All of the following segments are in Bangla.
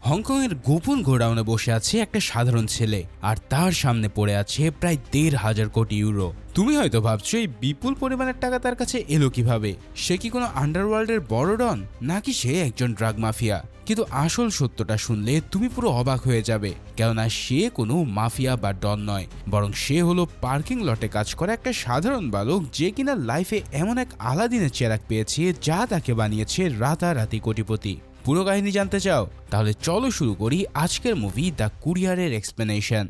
হংকংয়ের গোপন গোডাউনে বসে আছে একটা সাধারণ ছেলে, আর তার সামনে পড়ে আছে প্রায় ১,৫০০ কোটি ইউরো। তুমি হয়তো ভাবছো এই বিপুল পরিমাণের টাকা তার কাছে এলো কিভাবে? সে কি কোনো আন্ডারওয়ার্ল্ডের বড় ডন, নাকি সে একজন ড্রাগ মাফিয়া? কিন্তু আসল সত্যটা শুনলে তুমি পুরো অবাক হয়ে যাবে, কেননা সে কোনো মাফিয়া বা ডন নয়, বরং সে হলো পার্কিং লটে কাজ করা একটা সাধারণ বালক, যে কিনা লাইফে এমন এক আলাদিনের চেরাগ পেয়েছে যা তাকে বানিয়েছে রাতারাতি কোটিপতি। পুরো কাহিনী জানতে চাও? তাহলে চলো শুরু করি আজকের মুভি দ্য কুরিয়ারের এক্সপ্লেনেশন।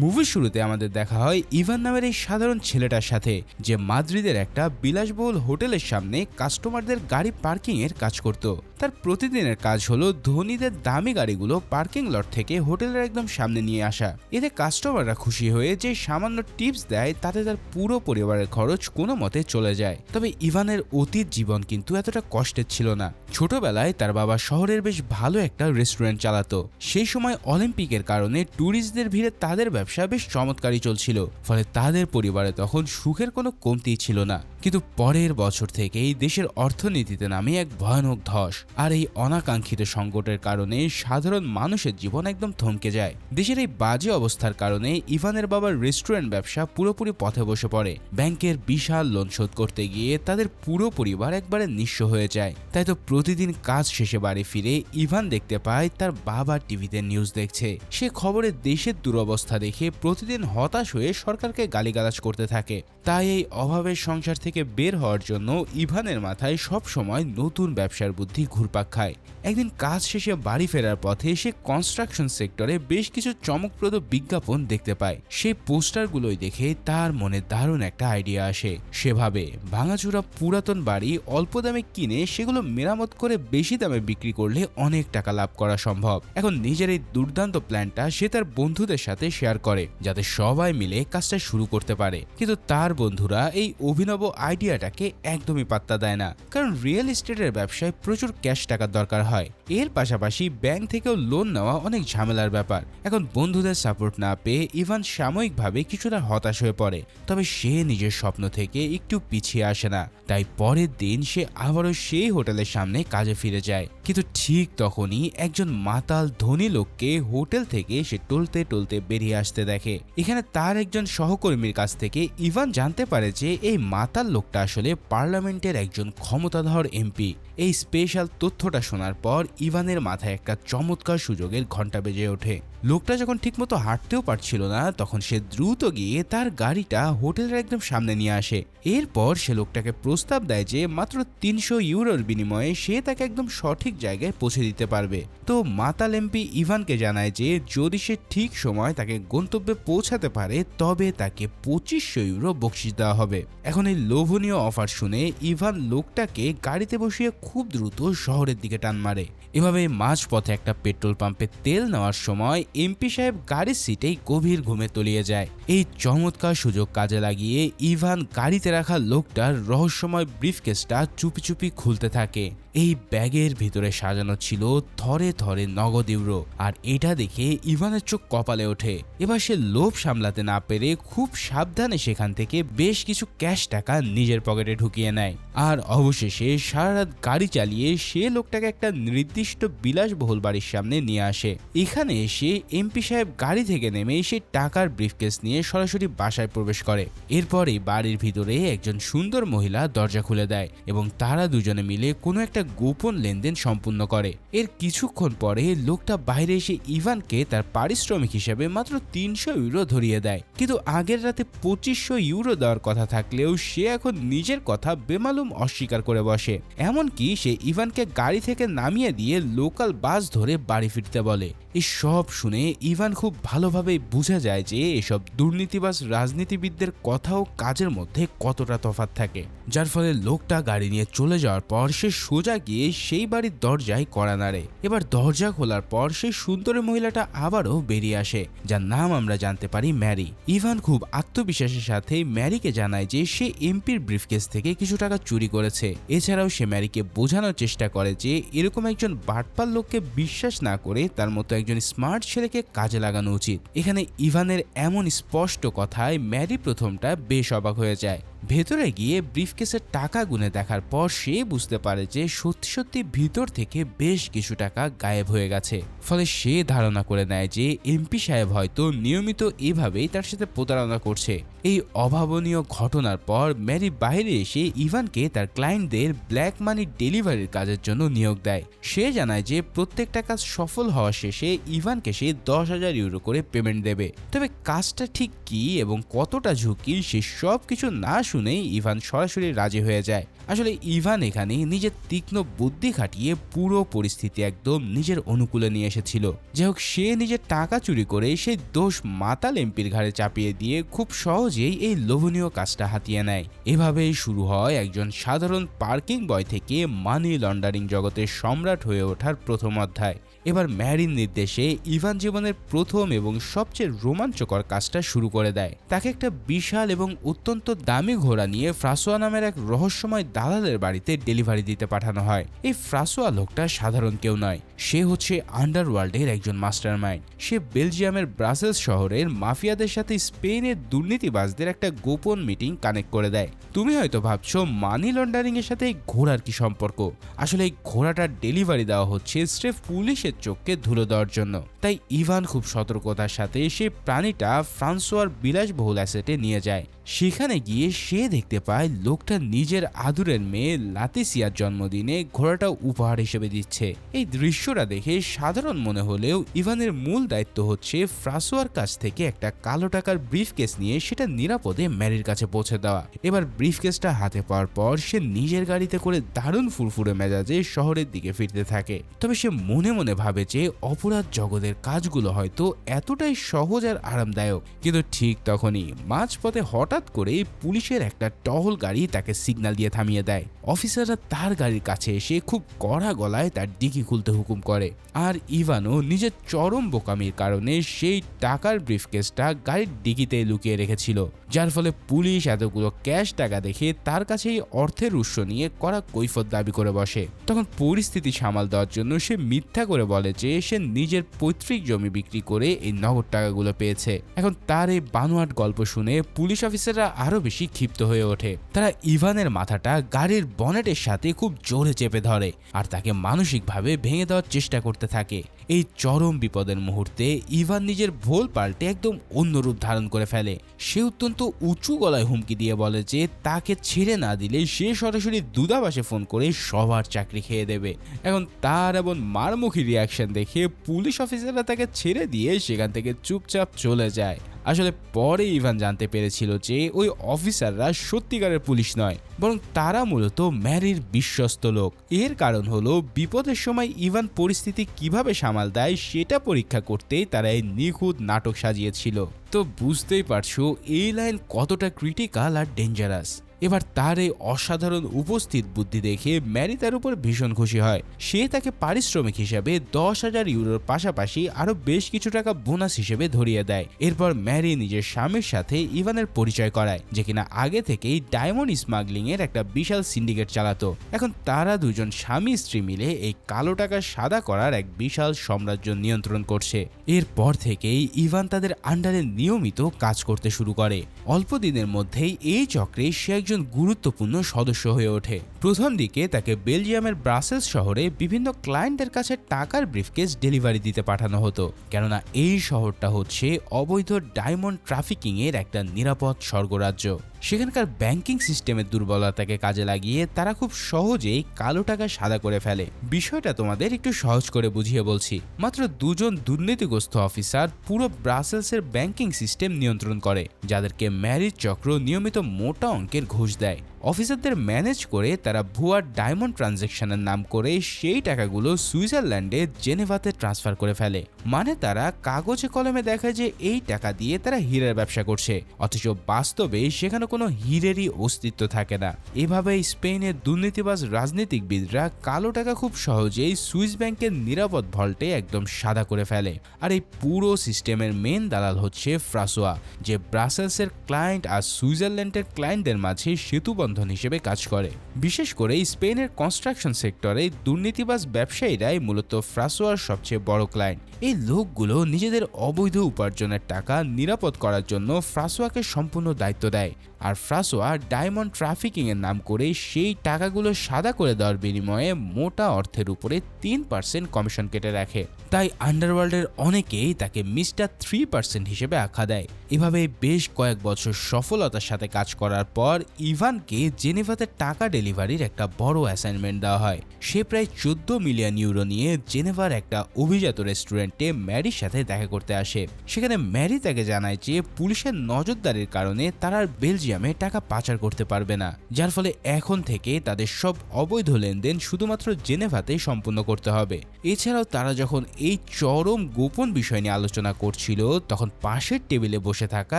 মুভির শুরুতে আমাদের দেখা হয় ইভান নামের এই সাধারণ ছেলেটার সাথে, যে মাদ্রিদের একটা বিলাসবহুল হোটেলের সামনে কাস্টমারদের গাড়ি পার্কিং এর কাজ করত। তার প্রতিদিনের কাজ হলো ধনীদের দামি গাড়িগুলো পার্কিং লট থেকে হোটেলের একদম সামনে নিয়ে আসা। এতে কাস্টমাররা খুশি হয়ে যে সামান্য টিপস দেয়, তাতে তার পুরো পরিবারের খরচ কোনো মতে চলে যায়। তবে ইভানের অতীত জীবন কিন্তু এতটা কষ্টের ছিল না। ছোটবেলায় তার বাবা শহরের বেশ ভালো একটা রেস্টুরেন্ট চালাতো। সেই সময় অলিম্পিকের কারণে ট্যুরিস্টদের ভিড়ে তাদের ব্যবসা বেশ চমৎকারই চলছিল, ফলে তাদের পরিবারে তখন সুখের কোনো কমতি ছিল না। কিন্তু পরের বছর থেকেই দেশের অর্থনীতিতে নামে এক ভয়ানক ধস, আর এই অনাকাঙ্ক্ষিত সংকটের কারণে সাধারণ মানুষের জীবন একদম থমকে যায়। দেশের এই বাজে অবস্থার কারণে ইভানের বাবার রেস্টুরেন্ট ব্যবসা পুরোপুরি পথে বসে পড়ে। ব্যাংকের বিশাল লোন শোধ করতে গিয়ে তাদের পুরো পরিবার একবারে নিঃস্ব হয়ে যায়। তাই তো প্রতিদিন কাজ শেষে বাড়ি ফিরে ইভান দেখতে পায় তার বাবা টিভিতে নিউজ দেখছে। সে খবরে দেশের দুরবস্থা দেখে প্রতিদিন হতাশ হয়ে সরকারকে গালিগালাজ করতে থাকে। তাই এই অভাবের সংসার থেকে বের হওয়ার জন্য ইভানের মাথায় সব সময় নতুন ব্যবসার বুদ্ধি ঘুরপাক খায়। একদিন কাজ শেষে বাড়ি ফেরার পথে সে কনস্ট্রাকশন সেক্টরে বেশ কিছু চমকপ্রদ বিজ্ঞাপন দেখতে পায়। সেই পোস্টারগুলোই দেখে তার মনে দারুণ একটা আইডিয়া আসে। সে ভাবে ভাঙাচোরা পুরাতন বাড়ি অল্প দামে কিনে সেগুলো মেরামত করে বেশি দামে বিক্রি করলে অনেক টাকা লাভ করা সম্ভব। এখন নিজের এই দুর্দান্ত প্ল্যানটা সে তার বন্ধুদের সাথে শেয়ার করে, যাতে সবাই মিলে কাজটা শুরু করতে পারে। কিন্তু তার বন্ধুরা এই অভিনব আইডিয়াটাকে একদমই পাত্তা দেয় না, কারণ রিয়েল এস্টেটের ব্যবসায় প্রচুর ক্যাশ টাকার দরকার হয়। এর পাশাপাশি ব্যাংক থেকেও লোন নেওয়া অনেক ঝামেলার ব্যাপার। এখন বন্ধুদের সাপোর্ট না পেয়ে ইভান সাময়িকভাবে কিছুটা হতাশ হয়ে পড়ে। তবে সে নিজের স্বপ্ন থেকে একটু পিছিয়ে আসে না। তাই পরের দিন সে আবারও সেই হোটেলের সামনে কাজে ফিরে যায়। কিন্তু ঠিক তখনই একজন মাতাল ধনী লোককে হোটেল থেকে সে টলতে টলতে বেরিয়ে আসতে দেখে। এখানে তার একজন সহকর্মীর কাছ থেকে ইভান জানতে পারে যে এই মাতাল লোকটা আসলে পার্লামেন্টের একজন ক্ষমতাধর এমপি। এই স্পেশাল তথ্যটা শোনার পর ইভানের মাথায় একটা চমৎকার সুযোগের ঘন্টা বেজে ওঠে। লোকটা যখন ঠিকমতো হাঁটতেও পারছিল না, তখন সে দ্রুত গিয়ে তার গাড়িটা হোটেলের একদম সামনে নিয়ে আসে। এরপর সে লোকটাকে প্রস্তাব দেয় যে মাত্র ৩০০ ইউরোর বিনিময়ে সে তাকে একদম সঠিক জায়গায় পৌঁছে দিতে পারবে। তো মাতাল এমপি ইভানকে জানায় যে যদি সে ঠিক সময় তাকে গন্তব্যে পৌঁছাতে পারে, তবে তাকে ২৫০০ ইউরো বকশিশ দেওয়া হবে। এখন এই লোভনীয় অফার শুনে ইভান লোকটাকে গাড়িতে বসিয়ে খুব দ্রুত শহরের দিকে টান মারে। এভাবে মাঝপথে একটা পেট্রোল পাম্পে তেল নেওয়ার সময় এমপি সাহেব গাড়ির সিটেই গভীর ঘুমে তলিয়ে যায়। এই চমৎকার সুযোগ কাজে লাগিয়ে ইভান গাড়িতে রাখা লোকটার রহস্যময় ব্রিফকেসটা চুপি চুপি খুলতে থাকে। এই ব্যাগের ভিতরে সাজানো ছিল থরে থরে নগদ ইউরো, আর এটা দেখে ইভানের চোখ কপালে ওঠে। এবার সে লোভ সামলাতে না পেরে খুব সাবধানে সেখান থেকে বেশ কিছু ক্যাশ টাকা নিজের পকেটে ঢুকিয়ে নেয়। আর অবশেষে সারা রাত গাড়ি চালিয়ে সে লোকটাকে একটা নির্দিষ্ট বিলাসবহুল বাড়ির সামনে নিয়ে আসে। এখানে এসে এমপি সাহেব গাড়ি থেকে নেমে সে টাকার ব্রিফকেস নিয়ে সরাসরি বাসায় প্রবেশ করে। এরপরে বাড়ির ভিতরে একজন সুন্দর মহিলা দরজা খুলে দেয় এবং তারা দুজনে মিলে কোনো একটা গোপন লেনদেন সম্পূর্ণ করে। এর কিছুক্ষণ পরে লোকটা বাইরে এসে ইভানকে তার পারিশ্রমিক হিসেবে মাত্র ৩০০ ইউরো ধরিয়ে দেয়। কিন্তু আগের রাতে ২৫০০ ইউরো দেওয়ার কথা থাকলেও সে এখন নিজের কথা বেমালুম অস্বীকার করে বসে। এমনকি সে ইভানকে গাড়ি থেকে নামিয়ে দিয়ে লোকাল বাস ধরে বাড়ি ফিরতে বলে। এই সব শুনে ইভান খুব ভালোভাবে বোঝা যায় যে এসব দুর্নীতিবাজ রাজনীতিবিদদের কথা ও কাজের মধ্যে কতটা তফাৎ থাকে। যার ফলে লোকটা গাড়ি নিয়ে চলে যাওয়ার পর সে সোজা গিয়ে সেই বাড়ির দরজায় কড়া নাড়ে। এবার দরজা খোলার পর সেই সুন্দরী মহিলাটা আবারও বেরিয়ে আসে, যার নাম আমরা জানতে পারি ম্যারি। ইভান খুব আত্মবিশ্বাসের সাথে ম্যারিকে জানায় যে সে এমপির ব্রিফকেস থেকে কিছু টাকা চুরি করেছে। এছাড়াও সে ম্যারিকে বোঝানোর চেষ্টা করে যে এরকম একজন বাটপার লোককে বিশ্বাস না করে তার মতো একজন স্মার্ট ছেলেকে কাজে লাগানো উচিত। এখানে ইভানের এমন স্পষ্ট কথায় ম্যারি প্রথমটা বেশ অবাক হয়ে যায়। ভেতরে গিয়ে ব্রিফকেসের টাকা গুনে দেখার পর সে বুঝতে পারে যে সত্যি সত্যি ভিতর থেকে বেশ কিছু টাকা গায়েব হয়ে গেছে। ফলে সে ধারণা করে নেয় যে এমপি সাহেব হয়তো নিয়মিত এভাবেই তার সাথে প্রতারণা করছে। এই অভাবনীয় ঘটনার পর ম্যারি বাইরে এসে ইভানকে তার ক্লায়েন্টদের ব্ল্যাক মানি ডেলিভারির কাজের জন্য নিয়োগ দেয়। সে জানায় যে প্রত্যেকটা কাজ সফল হওয়া শেষে ইভানকে সে 10,000 ইউরো করে পেমেন্ট দেবে। তবে কাজটা ঠিক কি এবং কতটা ঝুঁকি সে সব কিছু না শুনেই ইভান সরাসরি রাজি হয়ে যায়। আসলে ইভান এখানে নিজের তীক্ষ্ণ বুদ্ধি খাটিয়ে পুরো পরিস্থিতি একদম নিজের অনুকূলে নিয়ে এসেছিল। যাই হোক, সে নিজের টাকা চুরি করে সেই দোষ মাতাল এমপির ঘাড়ে চাপিয়ে দিয়ে খুব সহজেই এই লোভনীয় কাজটা হাতিয়ে নেয়। এভাবেই শুরু হয় একজন সাধারণ পার্কিং বয় থেকে মানি লন্ডারিং জগতের সম্রাট হয়ে ওঠার প্রথম অধ্যায়। এবার ম্যারির নির্দেশে ইভান জীবনের প্রথম এবং সবচেয়ে রোমাঞ্চকর কাজটা শুরু করে দেয়। তাকে একটা বিশাল এবং অত্যন্ত দামি ঘোড়া নিয়ে ফ্রাসোয়া নামের এক রহস্যময় দালালের বাড়িতে ডেলিভারি দিতে পাঠানো হয়। এই ফ্রাসোয়া লোকটা সাধারণ কেউ নয়, সে হচ্ছে আন্ডারওয়ার্ল্ডের একজন মাস্টারমাইন্ড। সে বেলজিয়ামের ব্রাসেলস শহরের মাফিয়াদের সাথে স্পেনের দুর্নীতিবাজদের একটা গোপন মিটিং কানেক্ট করে দেয়। তুমি হয়তো ভাবছো মানি লন্ডারিং এর সাথে এই ঘোড়ার কি সম্পর্ক? আসলে এই ঘোড়াটার ডেলিভারি দেওয়া হচ্ছে স্রেফ পুলিশের চোখকে ধুলো দেওয়ার জন্য। তাই ইভান খুব সতর্কতার সাথে সেই প্রাণীটা ফ্রান্সোয়ার বিলাসবহুল অ্যাসেটে নিয়ে যায়। সেখানে গিয়ে সে দেখতে পায় লোকটা নিজের আদুরের মেয়ে লাতিসিয়ার জন্মদিনে ঘোড়াটা উপহার হিসেবে দিচ্ছে। এই দৃশ্যটা দেখে সাধারণ মনে হলেও ইভানের মূল দায়িত্ব হচ্ছে ফ্রাসোয়ার কাছ থেকে একটা কালো টাকার ব্রিফকেস নিয়ে সেটা নিরাপদে ম্যারির কাছে পৌঁছে দেওয়া। এবার ব্রিফকেসটা হাতে পাওয়ার পর সে নিজের গাড়িতে করে দারুণ ফুরফুরে মেজাজে শহরের দিকে ফিরতে থাকে। তবে সে মনে মনে ভাবে যে অপরাধ জগতের কাজগুলো হয়তো এতটাই সহজ আর আরামদায়ক। কিন্তু ঠিক তখনই মাঝপথে হঠাৎ করে পুলিশের একটা টহল গাড়ি তাকে সিগন্যাল দিয়ে থামিয়ে দেয়। অফিসাররা তার গাড়ির কাছে এসে খুব কড়া গলায় তার ডিকি খুলতে হুকুম করে। আর ইভানও নিজের চরম বোকামির কারণে সেই টাকার ব্রিফকেসটা গাড়ির ডিকিতে লুকিয়ে রেখেছিল, যার ফলে পুলিশ এতগুলো ক্যাশ টাকা দেখে তার কাছেই অর্থের উৎস নিয়ে কড়া কৈফিয়ত দাবি করে বসে। তখন পরিস্থিতি সামাল দেওয়ার জন্য সে মিথ্যা করে বলে যে সে নিজের পৈতৃক জমি বিক্রি করে এই নগদ টাকাগুলো পেয়েছে। এখন তার এই বানোয়াট গল্প শুনে পুলিশ অফিসাররা আরো বেশি ক্ষিপ্ত হয়ে ওঠে। তারা ইভানের মাথাটা গাড়ির বনেটের সাথে খুব জোরে চেপে ধরে আর তাকে মানসিকভাবে ভেঙে দেওয়ার চেষ্টা করতে থাকে। এই চরম বিপদের মুহূর্তে ইভান নিজের ভোল পাল্টে একদম অন্য রূপ ধারণ করে ফেলে। সে অত্যন্ত উঁচু গলায় হুমকি দিয়ে বলে যে তাকে ছেড়ে না দিলে সে সরাসরি দূতাবাসে ফোন করে সবার চাকরি খেয়ে দেবে। এখন তার এমন মারমুখী রিয়াকশন দেখে পুলিশ অফিসাররা তাকে ছেড়ে দিয়ে সেখান থেকে চুপচাপ চলে যায়। আসলে পরে ইভান জানতে পেরেছিল যে ওই অফিসাররা সত্যিকারের পুলিশ নয়, বরং তারা মূলত ম্যারির বিশ্বস্ত লোক। এর কারণ হলো বিপদের সময় ইভান পরিস্থিতি কিভাবে সামাল দেয় সেটা পরীক্ষা করতেই তারা এই নিখুঁত নাটক সাজিয়েছিল। তো বুঝতেই পারছো এই লাইন কতটা ক্রিটিক্যাল আর ডেঞ্জারাস। এবার তার এই অসাধারণ উপস্থিত বুদ্ধি দেখে ম্যারি তার উপর ভীষণ খুশি হয়। সে তাকে পারিশ্রমিক হিসেবে 10,000 ইউরোর পাশাপাশি আরো বেশ কিছু টাকা বোনাস হিসেবে ধরিয়ে দেয়। এরপর ম্যারি নিজের স্বামীর সাথে ইভানের পরিচয় করায়, যে কিনা আগে থেকেই ডায়মন্ড স্মাগলিং এর একটা বিশাল সিন্ডিকেট চালাতো। এখন তারা দুজন স্বামী স্ত্রী মিলে এই কালো টাকা সাদা করার এক বিশাল সাম্রাজ্য নিয়ন্ত্রণ করছে। এরপর থেকেই ইভান তাদের আন্ডারে নিয়মিত কাজ করতে শুরু করে। অল্প দিনের মধ্যেই এই চক্রে সে একজন গুরুত্বপূর্ণ সদস্য হয়ে ওঠে। প্রথম দিকে তাকে বেলজিয়ামের ব্রাসেলস শহরে বিভিন্ন ক্লায়েন্টের কাছে টাকার ব্রিফকেস ডেলিভারি দিতে পাঠানো হতো, কেননা এই শহরটা হচ্ছে অবৈধ ডায়মন্ড ট্রাফিকিং এর একটা নিরাপদ স্বর্গরাজ্য। সেখানকার ব্যাংকিং সিস্টেমের দুর্বলতাকে কাজে লাগিয়ে তারা খুব সহজেই কালো টাকা সাদা করে ফেলে। বিষয়টা তোমাদের একটু সহজ করে বুঝিয়ে বলছি। মাত্র দুজন দুর্নীতিগ্রস্ত অফিসার পুরো ব্রাসেলসের ব্যাংকিং সিস্টেম নিয়ন্ত্রণ করে, যাদেরকে ম্যারির চক্র নিয়মিত মোটা অঙ্কের ঘুষ দেয়। অফিসারদের ম্যানেজ করে তারা ভুয়া ডায়মন্ড ট্রানজ্যাকশনের নাম করে সেই টাকাগুলো সুইজারল্যান্ডে জেনেভাতে ট্রান্সফার করে ফেলে। মানে তারা কাগজে কলমে দেখায় যে এই টাকা দিয়ে তারা হীরের ব্যবসা করছে, অথচ বাস্তবে সেখানে কোনো হীরেরই অস্তিত্ব থাকে না। এভাবে স্পেনের দুর্নীতিবাজ রাজনীতিবিদরা কালো টাকা খুব সহজেই সুইস ব্যাংকের নিরাপদ ভল্টে একদম সাদা করে ফেলে। আর এই পুরো সিস্টেমের মেন দালাল হচ্ছে ফ্রাসোয়া, যে ব্রাসেলসের ক্লায়েন্ট আর সুইজারল্যান্ডের ক্লায়েন্টদের মাঝে সেতুবন্ধন হিসেবে কাজ করে। বিশেষ করে স্পেনের কনস্ট্রাকশন সেক্টরে দুর্নীতিবাজ ব্যবসায়ীরাই মূলত ফ্রাসোয়ার সবচেয়ে বড় ক্লায়েন্ট। এই লোকগুলো নিজেদের অবৈধ উপার্জনের টাকা নিরাপদ করার জন্য ফ্রাসোয়াকে সম্পূর্ণ দায়িত্ব দেয়, আর ফ্রাসোয়া ডায়মন্ড ট্রাফিকিং এর নাম করে সেই টাকাগুলো সাদা করে দেওয়ার বিনিময়ে মোটা অর্থের উপরে 3% কমিশন কেটে রাখে। তাই আন্ডারওয়ার্ল্ডের অনেকেই তাকে মিস্টার 3% হিসেবে আখ্যা দেয়। এভাবে বেশ কয়েক বছর সফলতার সাথে কাজ করার পর ইভানকে জেনেভাতে টাকা ডেলিভারির একটা বড় অ্যাসাইনমেন্ট দেওয়া হয়। সে প্রায় 14 মিলিয়ন ইউরো নিয়ে জেনেভার একটা অভিজাত রেস্টুরেন্টে ম্যারির সাথে দেখা করতে আসে। সেখানে ম্যারি তাকে জানায় যে পুলিশের নজরদারির কারণে তারা আর বেলজিয়ামে টাকা পাচার করতে পারবে না, যার ফলে এখন থেকে তাদের সব অবৈধ লেনদেন শুধুমাত্র জেনেভাতেই সম্পূর্ণ করতে হবে। এছাড়াও তারা যখন এই চরম গোপন বিষয় নিয়ে আলোচনা করছিল, তখন পাশের টেবিলে বসে থাকা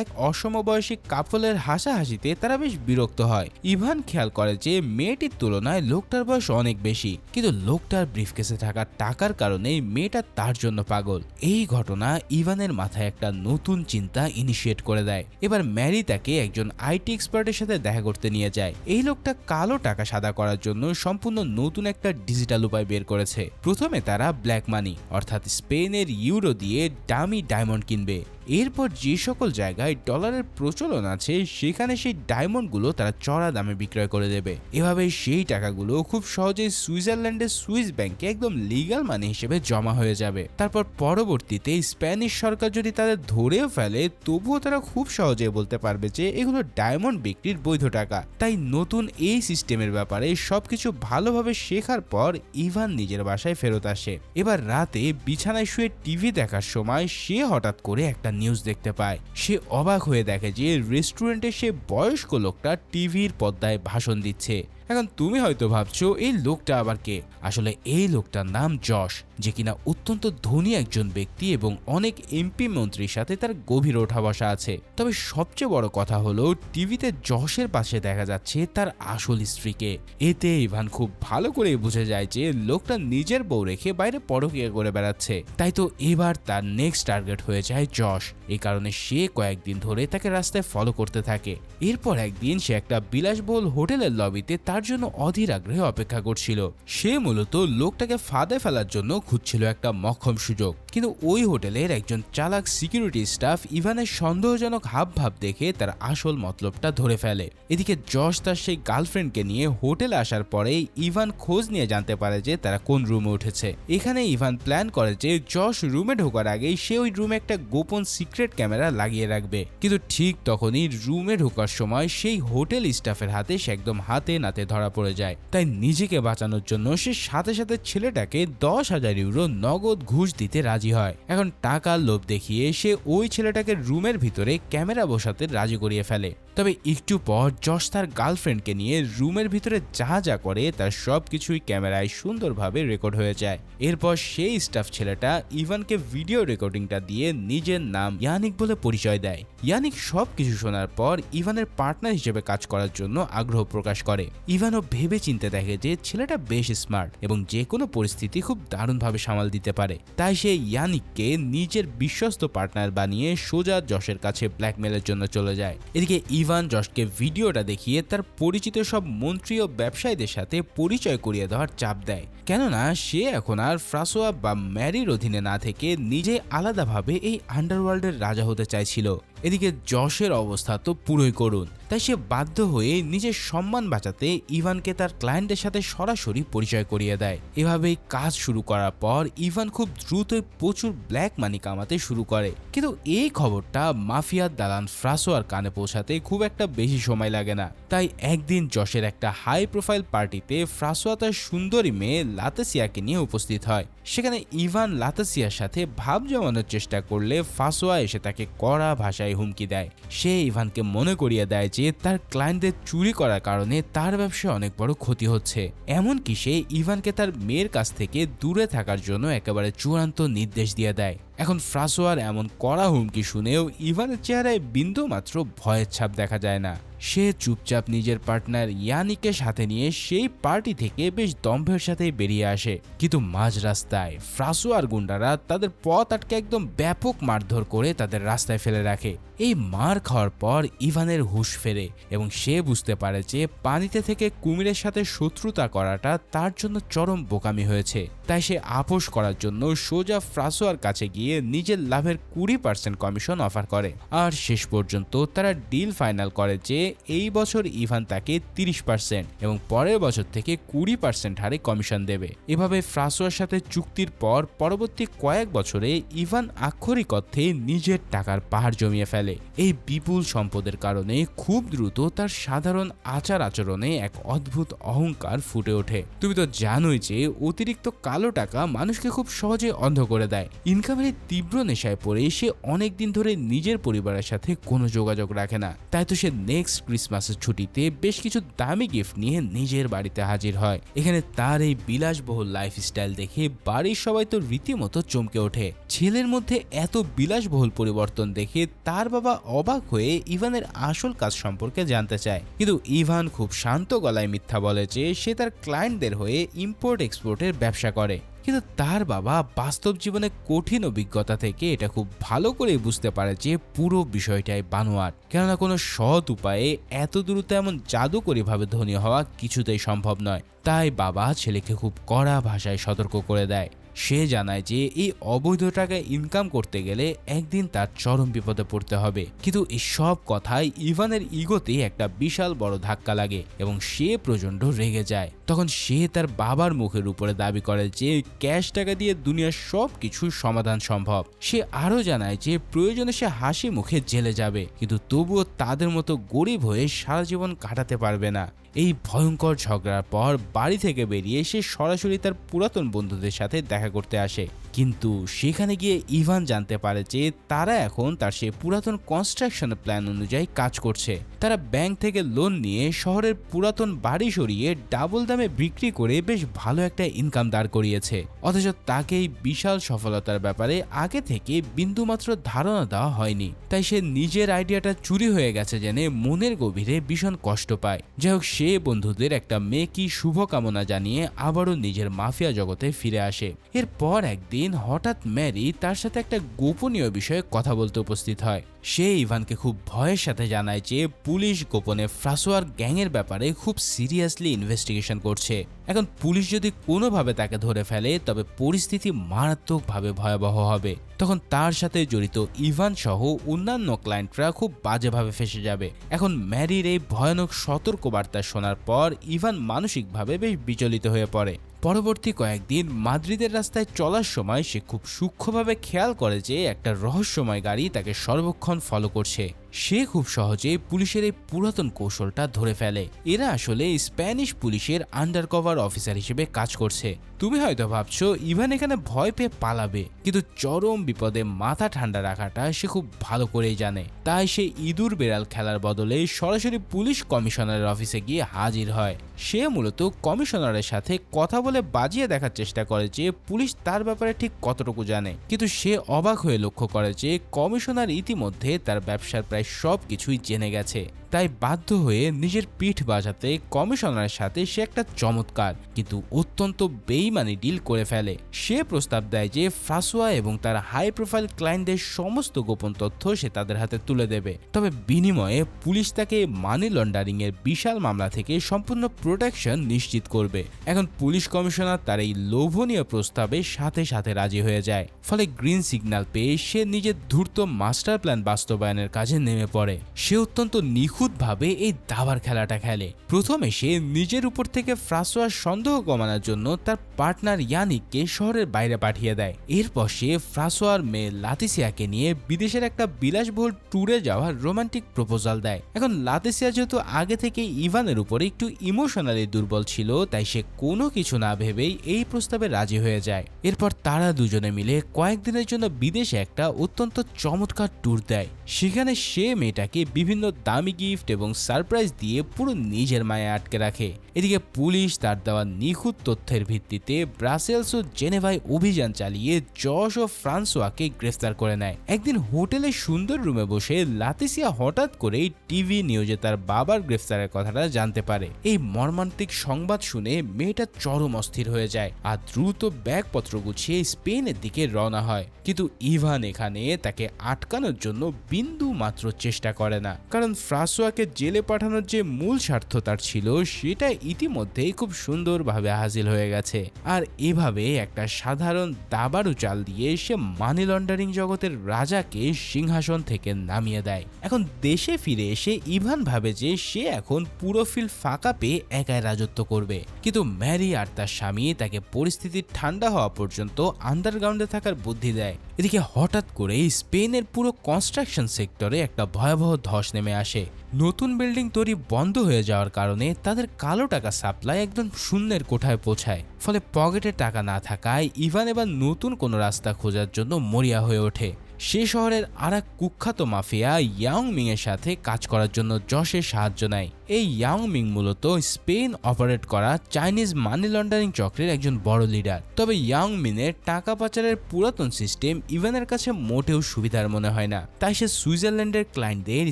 এক অসমবয়সী কাপলের হাসাহাসিতে তারা বেশ বিরক্ত হয়। ইভান খেয়াল করে যে মেয়েটির তুলনায় লোকটার বয়স অনেক বেশি, কিন্তু লোকটার ব্রিফকেসে থাকা টাকার কারণে মেয়েটা তার জন্য পাগল। এই ঘটনা ইভানের মাথায় একটা নতুন চিন্তা ইনিশিয়েট করে দেয়। এবার ম্যারি তাকে একজন আইটি এক্সপার্টের সাথে দেখা করতে নিয়ে যায়। এই লোকটা কালো টাকা সাদা করার জন্য সম্পূর্ণ নতুন একটা ডিজিটাল উপায় বের করেছে। প্রথমে তারা ব্ল্যাক মানি অর্থাৎ স্পেনের ইউরো দিয়ে দামি ডায়মন্ড কিনবে। এরপর যে সকল জায়গায় ডলারের প্রচলন আছে সেখানে সেই ডায়মন্ডগুলো তারা চড়া দামে বিক্রয় করে দেবে। এভাবে সেই টাকাগুলো খুব সহজেই সুইজারল্যান্ডের সুইস ব্যাংকে একদম লিগ্যাল মানি হিসেবে জমা হয়ে যাবে। তারপর পরবর্তীতে স্প্যানিশ সরকার যদি তাদের ধরেও ফেলে, তবুও তারা খুব সহজে বলতে পারবে যে এগুলো ডায়মন্ড বিক্রির বৈধ টাকা। তাই নতুন এই সিস্টেমের ব্যাপারে সবকিছু ভালোভাবে শেখার পর ইভান নিজের বাসায় ফেরত আসে। এবার রাতে বিছানায় শুয়ে টিভি দেখার সময় সে হঠাৎ করে একটা নিউজ দেখতে পায়। সে অবাক হয়ে দেখে যে রেস্টুরেন্টে সে বয়স্ক লোকটা টিভির পর্দায় ভাষণ দিচ্ছে। এখন তুমি হয়তো ভাবছো এই লোকটা আবার কে? আসলে এই লোকটার নাম যশ, যে কিনা অত্যন্ত ধনী একজন ব্যক্তি এবং অনেক এমপি মন্ত্রীর সাথে তার গভীর ওঠা বসা আছে। তবে সবচেয়ে বড় কথা হলো টিভিতে যশের পাশে দেখা যাচ্ছে তার আসল স্ত্রীকে। এতে ইভান খুব ভালো করে বুঝে যায় যে লোকটা নিজের বউ রেখে বাইরে পরকীয়া করে বেড়াচ্ছে। তাই তো এবার তার নেক্সট টার্গেট হয়ে যায় যশ। এই কারণে সে কয়েকদিন ধরে তাকে রাস্তায় ফলো করতে থাকে। এরপর একদিন সে একটা বিলাসবহুল হোটেলের লবিতে তার জন্য অধীর আগ্রহে অপেক্ষা করছিল। সে মূলত লোকটাকে ফাঁদে ফেলার জন্য খুঁজছিল একটা মক্ষম সুযোগ, কিন্তু ওই হোটেলের একজন চালাক সিকিউরিটি স্টাফ ইভানের সন্দেহজনক হাবভাব দেখে তার আসল মতলবটা ধরে ফেলে। এদিকে যশ তার সেই গার্লফ্রেন্ডকে নিয়ে হোটেলে আসার পরেই ইভান খোঁজ নিয়ে জানতে পারে যে তারা কোন রুমে উঠেছে। এখানে ইভান প্ল্যান করে যে যশ রুমে ঢোকার আগেই সে ওই রুমে একটা গোপন সিক্রেট ক্যামেরা লাগিয়ে রাখবে। কিন্তু ঠিক তখনই রুমে ঢোকার সময় সেই হোটেল স্টাফের হাতে সে একদম হাতে নাতে ধরা পড়ে যায়। তাই নিজেকে বাঁচানোর জন্য সে সাথে সাথে ছেলেটাকে 10,000 ইউরো নগদ ঘুষ দিতে রাজি হয়। এখন টাকার লোভ দেখিয়ে সে ওই ছেলেটাকে রুমের ভিতরে ক্যামেরা বসাতে রাজি করিয়ে ফেলে। তবে একটু পর যশ তার গার্লফ্রেন্ডকে নিয়ে রুমের ভিতরে যা যা করে তার সবকিছুই ক্যামেরায় সুন্দরভাবে রেকর্ড হয়ে যায়। এরপর সেই স্টাফ ছেলেটা ইভানকে ভিডিও রেকর্ডিংটা দিয়ে নিজের নাম ইয়ানিক বলে পরিচয় দেয়। ইয়ানিক সবকিছু শোনার পর ইভানের পার্টনার হিসেবে কাজ করার জন্য আগ্রহ প্রকাশ করে। ইভানও ভেবে চিন্তে দেখে যে ছেলেটা বেশ স্মার্ট এবং যে কোনো পরিস্থিতি খুব দারুণভাবে সামাল দিতে পারে। তাই সে ইয়ানিককে নিজের বিশ্বস্ত পার্টনার বানিয়ে সোজা যশের কাছে ব্ল্যাকমেলের জন্য চলে যায়। এদিকে ইভান যশকে ভিডিওটা দেখিয়ে তার পরিচিত সব মন্ত্রী ও ব্যবসায়ীদের সাথে পরিচয় করিয়ে দেওয়ার চাপ দেয়, কেননা সে এখন আর ফ্রাসোয়া বা ম্যারির অধীনে না থেকে নিজে আলাদাভাবে এই আন্ডারওয়ার্ল্ডের রাজা হতে চাইছিল। এদিকে যশের অবস্থা তো পুরোই করুণ, তাই সে বাধ্য হয়ে নিজের সম্মান বাঁচাতে ইভানকে তার ক্লায়েন্টের সাথে সরাসরি পরিচয় করিয়ে দেয়। এভাবেই কাজ শুরু করার পর ইভান খুব দ্রুতই প্রচুর ব্ল্যাক মানি কামাতে শুরু করে। কিন্তু এই খবরটা মাফিয়ার দালান ফ্রাসোয়ার কানে পৌঁছাতে খুব একটা বেশি সময় লাগে না। তাই একদিন যশের একটা হাই প্রোফাইল পার্টিতে ফ্রাসোয়া তার সুন্দরী মেয়ে লাতেসিয়াকে নিয়ে উপস্থিত হয়। সেখানে ইভান লাতেসিয়ার সাথে ভাব জমানোর চেষ্টা করলে ফ্রাসোয়া এসে তাকে কড়া ভাষায় হুমকি দেয়। সে ইভানকে মনে করিয়ে দেয় যে তার ক্লায়েন্টদের চুরি করার কারণে তার ব্যবসায় অনেক বড় ক্ষতি হচ্ছে। এমনকি সে ইভানকে তার মেয়ের কাছ থেকে দূরে থাকার জন্য একেবারে চূড়ান্ত নির্দেশ দিয়ে দেয়। এখন ফ্রাসোয়ার এমন কড়া হুমকি শুনেও ইভানের চেহারায় বিন্দু মাত্র ভয়ের ছাপ দেখা যায় না। সে চুপচাপ নিজের পার্টনার ইয়ানিককে সাথে নিয়ে সেই পার্টি থেকে বেশ দম্ভের সাথে বেরিয়ে আসে। কিন্তু মাঝ রাস্তায় ফ্রাসোয়ার গুন্ডারা তাদের পথ আটকে একদম ব্যাপক মারধর করে তাদের রাস্তায় ফেলে রাখে। এই মার খাওয়ার পর ইভানের হুঁশ ফেরে এবং সে বুঝতে পারে যে পানিতে থেকে কুমিরের সাথে শত্রুতা করাটা তার জন্য চরম বোকামি হয়েছে। তাই সে আপোষ করার জন্য সোজা ফ্রাসোয়ার কাছে গিয়ে নিজের লাভের 20% কমিশন অফার করে। আর শেষ পর্যন্ত তারা ডিল ফাইনাল করে যে এই বছর ইভান তাকে 30% এবং পরের বছর থেকে 20% হারে কমিশন দেবে। এভাবে ফ্রাসোয়ার সাথে চুক্তির পর পরবর্তী কয়েক বছরে ইভান আক্ষরিক অর্থে নিজের টাকার পাহাড় জমিয়ে ফেলে। এই বিপুল সম্পদের কারণে খুব দ্রুত তার সাধারণ আচার আচরণে এক অদ্ভুত অহংকার ফুটে ওঠে। তুমি তো জানোই যে অতিরিক্ত কালো টাকা মানুষকে খুব সহজে অন্ধ করে দেয়। ইনকামের তীব্র নেশায় পড়ে সে অনেকদিন ধরে নিজের পরিবারের সাথে কোনো যোগাযোগ রাখে না। তাই তো সে নেক্সট ক্রিসমাসের ছুটিতে বেশ কিছু দামি গিফট নিয়ে নিজের বাড়িতে হাজির হয়। এখানে তার এই বিলাসবহুল লাইফস্টাইল দেখে বাড়ির সবাই তো রীতিমতো চমকে ওঠে। ছেলের মধ্যে এত বিলাসবহুল পরিবর্তন দেখে তার বাবা অবাক হয়ে ইভানের আসল কাজ সম্পর্কে জানতে চায়। কিন্তু ইভান খুব শান্ত গলায় মিথ্যা বলে যে সে তার ক্লায়েন্টদের হয়ে ইম্পোর্ট এক্সপোর্টের ব্যবসা করে। কিন্তু তার বাবা বাস্তব জীবনে কঠিন অভিজ্ঞতা থেকে এটা খুব ভালো করে বুঝতে পারে যে পুরো বিষয়টাই বানোয়াট, কেননা কোনো সৎ উপায়ে এত দ্রুত এমন জাদুকরীভাবে ধনী হওয়া কিছুতেই সম্ভব নয়। তাই বাবা ছেলেকে খুব কড়া ভাষায় সতর্ক করে দেয়। সে জানায় যে এই অবৈধ টাকা ইনকাম করতে গেলে একদিন তার চরম বিপদে পড়তে হবে। কিন্তু এই সব কথায় ইভানের ইগোতে একটা বিশাল বড় ধাক্কা লাগে এবং সে প্রচণ্ড রেগে যায়। তখন সে তার বাবার মুখের উপরে দাবি করে যে ক্যাশ টাকা দিয়ে দুনিয়ার সব কিছুর সমাধান সম্ভব। সে আরও জানায় যে প্রয়োজনে সে হাসি মুখে জেলে যাবে, কিন্তু তবুও তাদের মতো গরিব হয়ে সারা জীবন কাটাতে পারবে না। এই ভয়ঙ্কর ঝগড়ার পর বাড়ি থেকে বেরিয়ে সে সরাসরি তার পুরাতন বন্ধুদের সাথে দেখা করতে আসে। কিন্তু সেখানে গিয়ে ইভান জানতে পারে যে তারা এখন তার সেই পুরাতন কনস্ট্রাকশন প্ল্যান অনুযায়ী কাজ করছে। তারা ব্যাংক থেকে লোন নিয়ে শহরের পুরাতন বাড়ি সরিয়ে ডাবল দামে বিক্রি করে বেশ ভালো একটা ইনকাম দাঁড় করিয়েছে। অথচ তাকে এই বিশাল সফলতার ব্যাপারে আগে থেকে বিন্দুমাত্র ধারণা দেওয়া হয়নি। তাই সে নিজের আইডিয়াটা চুরি হয়ে গেছে জেনে মনের গভীরে ভীষণ কষ্ট পায়। যাই হোক, সে বন্ধুদের একটা মেয়েকে শুভকামনা জানিয়ে আবারও নিজের মাফিয়া জগতে ফিরে আসে। এরপর একদিন হঠাৎ ম্যারি তার সাথে একটা গোপনীয় বিষয়ে কথা বলতে উপস্থিত হয়। সে ইভানকে খুব ভয়ের সাথে জানায় যে পুলিশ গোপনে ফ্রাসোয়ার গ্যাংয়ের ব্যাপারে খুব সিরিয়াসলি ইনভেস্টিগেশন করছে। এখন পুলিশ যদি কোনোভাবে তাকে ধরে ফেলে তবে পরিস্থিতি মারাত্মকভাবে ভয়াবহ হবে। তখন তার সাথে জড়িত ইভান সহ অন্যান্য ক্লায়েন্টরা খুব বাজেভাবে ফেঁসে যাবে। এখন ম্যারির এই ভয়ানক সতর্কবার্তা শোনার পর ইভান মানসিকভাবে বেশ বিচলিত হয়ে পড়ে। পরবর্তী কয়েকদিন মাদ্রিদের রাস্তায় চলার সময় সে খুব সূক্ষ্মভাবে খেয়াল করে যে একটা রহস্যময় গাড়ি তাকে সর্বক্ষণ ফলো করছে। সে খুব সহজেই পুলিশের এই পুরাতন কৌশলটা ধরে ফেলে। এরা আসলে স্প্যানিশ পুলিশের আন্ডারকভার অফিসার হিসেবে কাজ করছে। তুমি হয়তো ভাবছো ইভান এখানে ভয় পেয়ে পালাবে, কিন্তু চরম বিপদে মাথা ঠান্ডা রাখাটা সে খুব ভালো করেই জানে। তাই সে ইঁদুর বেড়াল খেলার বদলে সরাসরি পুলিশ কমিশনারের অফিসে গিয়ে হাজির হয়। সে মূলত কমিশনারের সাথে কথা বলে বাজিয়ে দেখার চেষ্টা করে যে পুলিশ তার ব্যাপারে ঠিক কতটুকু জানে। কিন্তু সে অবাক হয়ে লক্ষ্য করে যে কমিশনার ইতিমধ্যে তার ব্যবসার প্রায় সব কিছুই জেনে গেছে। তাই বাধ্য হয়ে নিজের পিঠ বাজাতে কমিশনারের সাথে সে একটা চমৎকার কিন্তু অত্যন্ত বেইমানি ডিল করে ফেলে। সে প্রস্তাব দেয় যে ফ্রাসোয়া এবং তার হাই প্রোফাইল ক্লায়েন্টদের সমস্ত গোপন তথ্য সে তাদের হাতে তুলে দেবে, তবে বিনিময়ে পুলিশ তাকে মানি লন্ডারিং এর বিশাল মামলা থেকে সম্পূর্ণ প্রোটেকশন নিশ্চিত করবে। এখন পুলিশ কমিশনার তার এই লোভনীয় প্রস্তাবে সাথে সাথে রাজি হয়ে যায়। ফলে গ্রিন সিগন্যাল পেয়ে সে নিজের ধূর্ত মাস্টার প্ল্যান বাস্তবায়নের কাজে নেমে পড়ে। সে অত্যন্ত নিখুঁতভাবে এই দাবার খেলাটা খেলে। প্রথমে সে নিজের উপর থেকে ফ্রাসোয়ার সন্দেহ কমানোর জন্য তার পার্টনার ইয়ানিককে শহরের বাইরে পাঠিয়ে দেয়। এরপর সে ফ্রাসোয়ার মেয়ে লাতিসিয়াকে নিয়ে বিদেশের একটা বিলাসবহুল ট্যুরে যাওয়ার রোমান্টিক প্রপোজাল দেয়। এখন লাতিসিয়া যেহেতু আগে থেকে ইভানের উপরে একটু ইমোশনালি দুর্বল ছিল, তাই সে কোনো কিছু না ভেবেই এই প্রস্তাবে রাজি হয়ে যায়। এরপর তারা দুজনে মিলে কয়েকদিনের জন্য বিদেশে একটা অত্যন্ত চমৎকার ট্যুর দেয়। সেখানে সে মেয়েটাকে বিভিন্ন দামি গিফট এবং সারপ্রাইজ দিয়ে পুরো নিজের মায়ে আটকে রাখে এদিকে পুলিশ তার দেওয়া নিখুঁত তথ্যের ভিত্তিতে ব্রাসেলস ও জেনেভায় অভিযান চালিয়ে জশ ও ফ্রান্সোয়াকে গ্রেফতার করে নেয়। একদিন হোটেলে সুন্দর রুমে বসে লাতিসিয়া হঠাৎ করেই টিভি নিউজে তার বাবার গ্রেফতারের কথাটা জানতে পারে। এই মর্মান্তিক সংবাদ শুনে মেয়েটা চরম অস্থির হয়ে যায় আর দ্রুত ব্যাগপত্র গুছিয়ে স্পেনের দিকে রওনা হয়। কিন্তু ইভান এখানে তাকে আটকানোর জন্য বিন্দু মাত্র চেষ্টা করে না, কারণ ফ্রান্সোয়াকে জেলে পাঠানোর যে মূল স্বার্থ তার ছিল সেটা ইতিমধ্যেই খুব সুন্দরভাবে হাসিল হয়ে গেছে। আর এভাবে একটা সাধারণ দাবারু চাল দিয়ে সে মানি লন্ডারিং জগতের রাজাকে সিংহাসন থেকে নামিয়ে দেয়। এখন দেশে ফিরে এসে ইভান ভাবে যে সে এখন পুরো ফিল্ড ফাঁকা পেয়ে একাই রাজত্ব করবে, কিন্তু ম্যারি আর তার স্বামী তাকে পরিস্থিতি ঠান্ডা হওয়া পর্যন্ত আন্ডারগ্রাউন্ডে থাকার বুদ্ধি দেয়। এদিকে হঠাৎ করে স্পেনের পুরো কনস্ট্রাকশন সেক্টরে একটা ভয়াবহ ধস নেমে আসে। নতুন বিল্ডিং তৈরি বন্ধ হয়ে যাওয়ার কারণে তাদের কালো টাকা সাপ্লাই একদম শূন্যের কোঠায় পৌঁছায়। ফলে পকেটে টাকা না থাকায় ইভান এবার নতুন কোনো রাস্তা খোঁজার জন্য মরিয়া হয়ে ওঠে। সে শহরের আর এক কুখ্যাত মাফিয়া ইয়াং মিং এর সাথে কাজ করার জন্য জশের সাহায্য নেয়। এই ইয়াং মিং মূলত স্পেন অপারেট করা চাইনিজ মানি লন্ডারিং চক্রের একজন বড় লিডার। তবে ইয়াং মিনের টাকা পাচারের পুরাতন সিস্টেম ইভানের কাছে মোটেও সুবিধার মনে হয় না, তাই সে সুইজারল্যান্ডের ক্লায়েন্টদের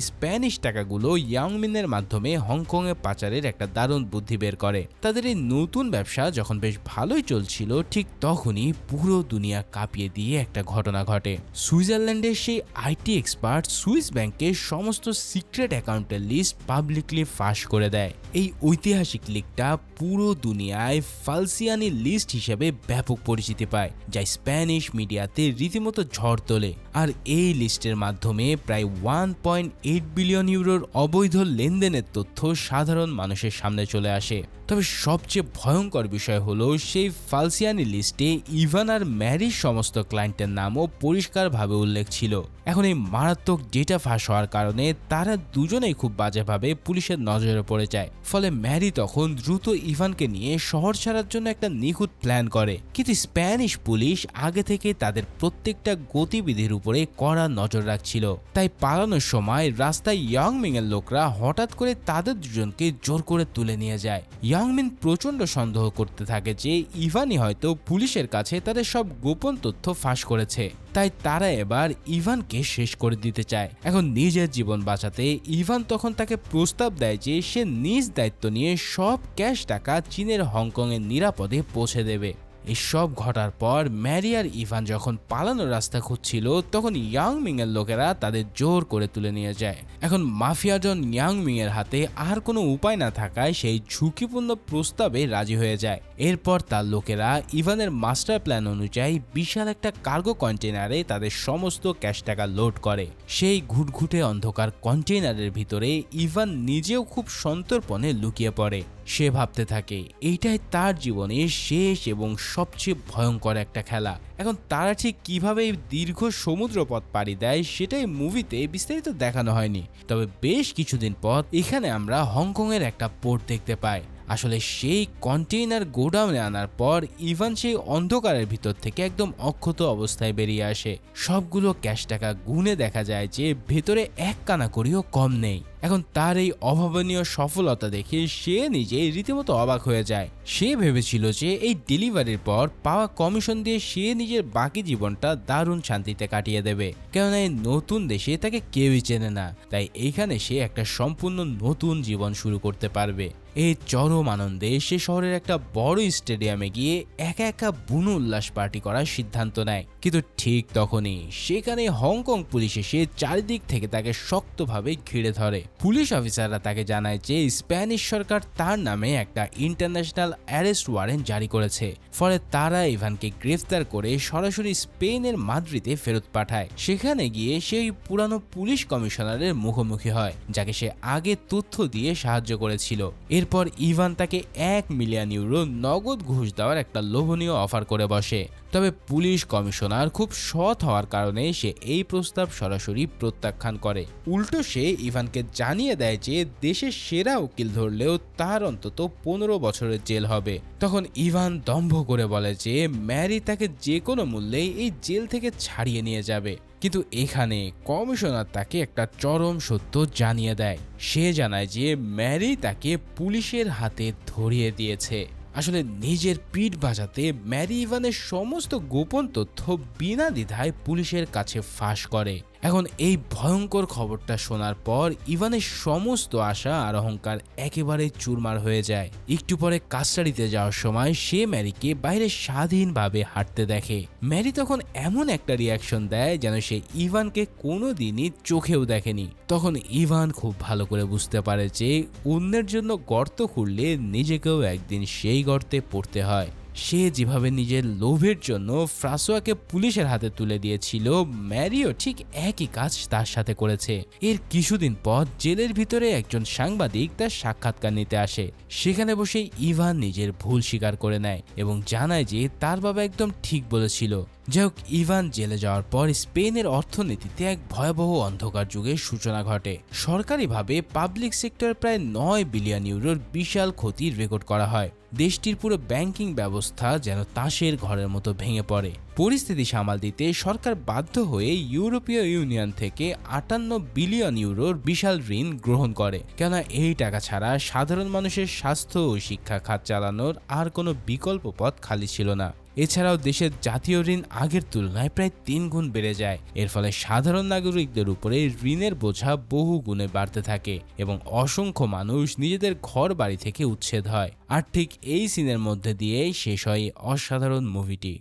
স্প্যানিশ টাকাগুলো ইয়াং মিনের মাধ্যমে হংকংয়ে পাচারের একটা দারুণ বুদ্ধি বের করে। তাদের এই নতুন ব্যবসা যখন বেশ ভালোই চলছিল, ঠিক তখনই পুরো দুনিয়া কাঁপিয়ে দিয়ে একটা ঘটনা ঘটে। সুইজারল্যান্ডের সেই আইটি এক্সপার্ট সুইস ব্যাংকের সমস্ত সিক্রেট অ্যাকাউন্টের লিস্ট পাবলিকলি ফাঁস করে দেয়। এই ঐতিহাসিক লিকটা পুরো দুনিয়ায় ফালসিয়ানি লিস্ট হিসেবে ব্যাপক পরিচিতি পায়, যা স্প্যানিশ মিডিয়াতে রীতিমতো ঝড় তোলে। আর এই লিস্টের মাধ্যমে প্রায় 1.8 বিলিয়ন ইউরোর অবৈধ লেনদেনের তথ্য সাধারণ মানুষের সামনে চলে আসে। তবে সবচেয়ে ভয়ঙ্কর বিষয় হলো সেই ফালসিয়ানি লিস্টে ইভান আর ম্যারির সমস্ত ক্লায়েন্টের নামও পরিষ্কারভাবে উল্লেখ ছিল। এখন এই মারাত্মক ডেটা ফাঁস হওয়ার কারণে তারা দুজনেই খুব বাজেভাবে পুলিশের নজরে পড়ে যায়। ফলে ম্যারি তখন দ্রুত ইভানকে নিয়ে শহর ছাড়ার জন্য একটা নিখুঁত প্ল্যান করে, কিন্তু স্প্যানিশ পুলিশ আগে থেকে তাদের প্রত্যেকটা গতিবিধির উপরে কড়া নজর রাখছিল। তাই পালানোর সময় রাস্তায় ইয়াং মিং এর লোকরা হঠাৎ করে তাদের দুজনকে জোর করে তুলে নিয়ে যায়। ইয়াং মিন প্রচন্ড সন্দেহ করতে থাকে যে ইভানই হয়তো পুলিশের কাছে তাদের সব গোপন তথ্য ফাঁস করেছে, তাই তারা এবার ইভানকে শেষ করে দিতে চায়। এখন নিজের জীবন বাঁচাতে ইভান তখন তাকে প্রস্তাব দেয় যে সে নিজ দায়িত্ব নিয়ে সব ক্যাশ টাকা চীনের হংকংয়ে নিরাপদে পৌঁছে দেবে। এসব ঘটার পর ম্যারি আর ইভান যখন পালানোর রাস্তা খুঁজছিল, তখন ইয়াং মিং এর লোকেরা তাদের জোর করে তুলে নিয়ে যায়। এখন মাফিয়া জন ইয়াং মিং এর হাতে আর কোনো উপায় না থাকায় সেই ঝুঁকিপূর্ণ প্রস্তাবে রাজি হয়ে যায়। এরপর তার লোকেরা ইভানের মাস্টার প্ল্যান অনুযায়ী বিশাল একটা কার্গো কন্টেনারে তাদের সমস্ত ক্যাশ টাকা লোড করে। সেই ঘুটঘুটে অন্ধকার কন্টেনারের ভিতরে ইভান নিজেও খুব সন্তর্পণে লুকিয়ে পড়ে। সে ভাবতে থাকে এইটাই তার জীবনের শেষ এবং সবচেয়ে ভয়ঙ্কর একটা খেলা। এখন তারা ঠিক কিভাবে এই দীর্ঘ সমুদ্র পথ পাড়ি দেয় সেটাই মুভিতে বিস্তারিত দেখানো হয়নি। তবে বেশ কিছুদিন পর এখানে আমরা হংকংয়ের একটা পোর্ট দেখতে পাই। আসলে সেই কন্টেইনার গোডাউনে আনার পর ইভান সেই অন্ধকারের ভিতর থেকে একদম অক্ষত অবস্থায় বেরিয়ে আসে। সবগুলো ক্যাশ টাকা গুনে দেখা যায় যে ভেতরে এক কানা করিও কম নেই। এখন তার এই অভাবনীয় সফলতা দেখে সে নিজেই রীতিমতো অবাক হয়ে যায়। সে ভেবেছিল যে এই ডেলিভারির পর পাওয়া কমিশন দিয়ে সে নিজের বাকি জীবনটা দারুণ শান্তিতে কাটিয়ে দেবে, কেননা এই নতুন দেশে তাকে কেউই চেনে না। তাই এইখানে সে একটা সম্পূর্ণ নতুন জীবন শুরু করতে পারবে। এই চরম আনন্দে সে শহরের একটা বড় স্টেডিয়ামে গিয়ে একা একা বুনো উল্লাস পার্টি করার সিদ্ধান্ত নেয়। কিন্তু ঠিক তখনই সেখানে হংকং পুলিশ এসে চারিদিক থেকে তাকে শক্তভাবে ঘিরে ধরে। পুলিশ অফিসাররা তাকে জানায় যে স্প্যানিশ সরকার তার নামে একটা ইন্টারন্যাশনাল অ্যারেস্ট ওয়ারেন্ট জারি করেছে। ফলে তারা ইভানকে গ্রেফতার করে সরাসরি স্পেনের মাদ্রিদে ফেরত পাঠায়। সেখানে গিয়ে সেই পুরানো পুলিশ কমিশনারের মুখোমুখি হয়, যাকে সে আগে তথ্য দিয়ে সাহায্য করেছিল। এরপর ইভান তাকে 1 মিলিয়ন ইউরো নগদ ঘুষ দেওয়ার একটা লোভনীয় অফার করে বসে। তবে পুলিশ কমিশনার খুব সৎ হওয়ার কারণে সে এই প্রস্তাব সরাসরি প্রত্যাখ্যান করে। উল্টো সে ইভানকে জানিয়ে দেয় যে দেশের সেরা উকিল ধরলেও তার অন্তত 15 বছরের জেল হবে। তখন ইভান দম্ভ করে বলে যে ম্যারি তাকে যে কোনো মূল্যেই এই জেল থেকে ছাড়িয়ে নিয়ে যাবে। কিন্তু এখানে কমিশনার তাকে একটা চরম সত্য জানিয়ে দেয়। সে জানায় যে ম্যারি তাকে পুলিশের হাতে ধরিয়ে দিয়েছে। আসলে নিজের পিঠ বাঁচাতে ম্যারি ইভানের সমস্ত গোপন তথ্য বিনা দ্বিধায় পুলিশের কাছে ফাঁস করে। এখন এই ভয়ঙ্কর খবরটা শোনার পর ইভানের সমস্ত আশা আর অহংকার একেবারে চুরমার হয়ে যায়। একটু পরে কাস্টাডিতে যাওয়ার সময় সে ম্যারিকে বাইরে স্বাধীনভাবে হাঁটতে দেখে। ম্যারি তখন এমন একটা রিয়াকশন দেয় যেন সে ইভানকে কোনোদিনই চোখেও দেখেনি। তখন ইভান খুব ভালো করে বুঝতে পারে যে অন্যের জন্য গর্ত খুঁড়লে নিজেকেও একদিন সেই গর্তে পড়তে হয়। সে যেভাবে নিজের লোভের জন্য ফ্রাসোয়াকে পুলিশের হাতে তুলে দিয়েছিল, ম্যারিও ঠিক একই কাজ তার সাথে করেছে। এর কিছুদিন পর জেলের ভিতরে একজন সাংবাদিক তার সাক্ষাৎকার নিতে আসে। সেখানে বসে ইভান নিজের ভুল স্বীকার করে নেয় এবং জানায় যে তার বাবা একদম ঠিক বলেছিল। যাই হোক, ইভান জেলে যাওয়ার পর স্পেনের অর্থনীতিতে এক ভয়াবহ অন্ধকার যুগের সূচনা ঘটে। সরকারিভাবে পাবলিক সেক্টরে প্রায় 9 বিলিয়ন ইউরোর বিশাল ক্ষতির রেকর্ড করা হয়। দেশটির পুরো ব্যাংকিং ব্যবস্থা যেন তাসের ঘরের মতো ভেঙে পড়ে। পরিস্থিতি সামাল দিতে সরকার বাধ্য হয়ে ইউরোপীয় ইউনিয়ন থেকে 58 বিলিয়ন ইউরোর বিশাল ঋণ গ্রহণ করে, কেননা এই টাকা ছাড়া সাধারণ মানুষের স্বাস্থ্য ও শিক্ষা খাত চালানোর আর কোনো বিকল্প পথ খালি ছিল না। এছাড়াও দেশের জাতীয় ঋণ আগের তুলনায় প্রায় 3 গুণ বেড়ে যায়। এর ফলে সাধারণ নাগরিকদের উপরে ঋণের বোঝা বহু গুণে বাড়তে থাকে এবং অসংখ্য মানুষ নিজেদের ঘর বাড়ি থেকে উচ্ছেদ হয়। আর ঠিক এই সিনের মধ্যে দিয়েই শেষ হয় অসাধারণ মুভিটি।